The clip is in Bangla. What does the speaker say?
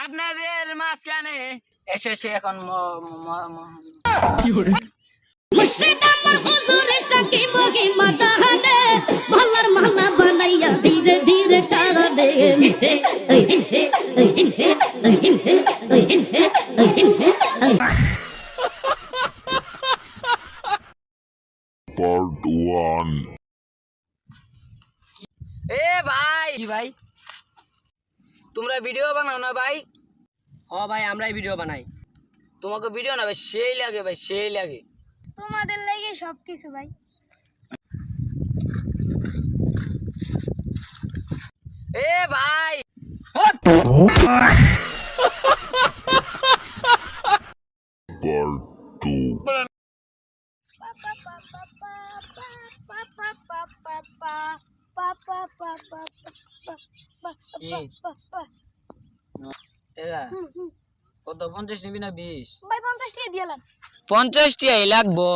আপনাদের মাঝখানে এসেছে এখন মুর্শিদ আমার হুজুর সাকি বগি মাতাহানে মহল্লার মহল্লা বানাইয়া ধীরে ধীরে টানে Part 1. এ ভাই কি ভাই? তোমরা ভিডিও বানাও না ভাই? হ ভাই, আমরাই ভিডিও বানাই। তোমাকে ভিডিও না ভাই সেই লাগে ভাই, সেই লাগে। তোমাদের লাগে সবকিছু ভাই। এ ভাই Part 2. কত 50 নিবি না 20? ভাই 50 টাকা দিলাম। 50 টাকাই লাগবো।